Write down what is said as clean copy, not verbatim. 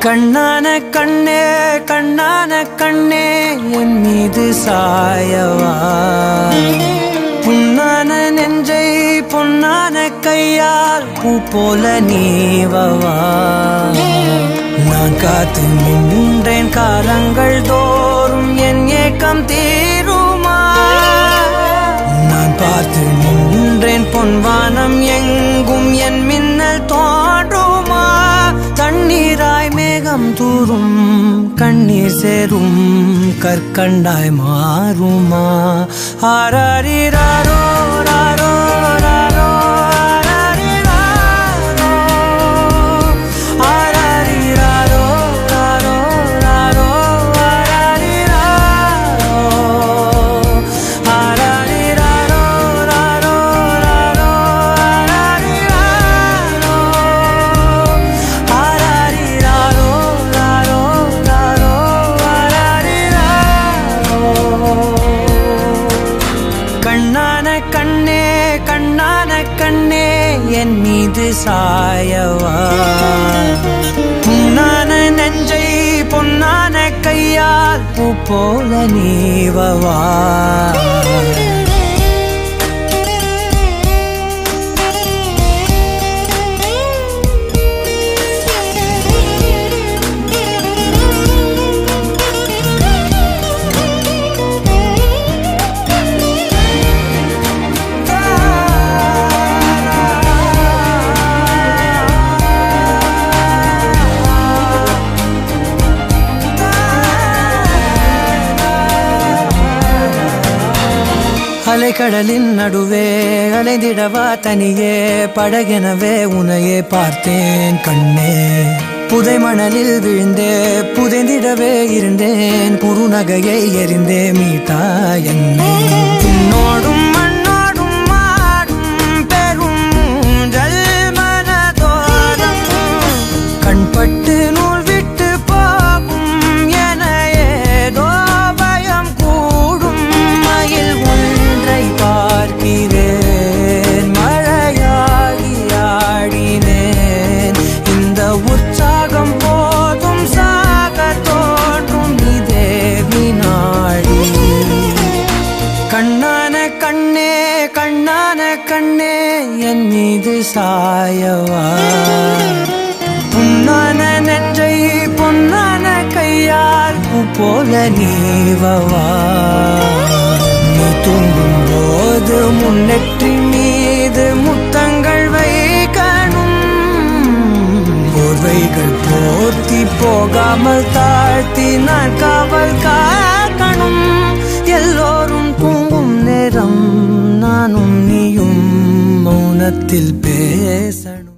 கண்ணான கண்ணே கண்ணான கண்ணே என் மீது சாயவா, புண்ணான நெஞ்சை பொன்னான கையால் பூ போல நீவவா. நான் காத்து நின்றேன் காலங்கள் தோறும் என் ஏக்கம் தீருமா. நான் பார்த்து நின்றேன் பொன்வானம் எங்கும் என் மின்னல் தோன்றுமா. தண்ணீராய் மேகம் தூரும் கண்ணீர் சேரும் கற்கண்டாய் மாறுமா. ஆராரிராரோ ராரோ ராரோ ஆராரிராரோ ராரோ ராரோ ஆராரிராரோ ராரோ ராரோ கண்ணான கண்ணே கண்ணான கண்ணே என் மீது சாயவா, புண்ணான நெஞ்சை பொன்னான கையால் பூ போல நீவவா. அலைக்கடலின் நடுவே அலைந்திடவா தனியே படகெனவே உனையே பார்த்தேன் கண்ணே. புதை மணலில் விழுந்தே புதைந்திடவே இருந்தேன், குறுநகையை எறிந்தே மீட்டா என்னை. உன்னோடும் மண்ணோடும் மாடும் பெரும் ஊஞ்சல் மனதோரம் கண்பட்டு நூல் விட்டு போகும் என ஏதோ பயம் கூடும். மயில் பார்க்கிறேன் மழையாகி ஆடினேன், இந்த உற்சாகம் போதும் சாக தோன்றும் இதே வினாடி. கண்ணான கண்ணே கண்ணான கண்ணே என் மீது சாயவா, புண்ணான நெஞ்சை பொன்னான கையால் பூ போல நீவவா. நீ தூங்கும் போது முன்னெற்றி மீது முத்தங்கள் வைக்கணும், போர்வைகள் போர்த்தி போகாமல் தாழ்த்தி நான் காவல் காக்கணும். எல்லோரும் தூங்கும் நேரம் நானும் நீயும் மௌனத்தில் பேசணும்.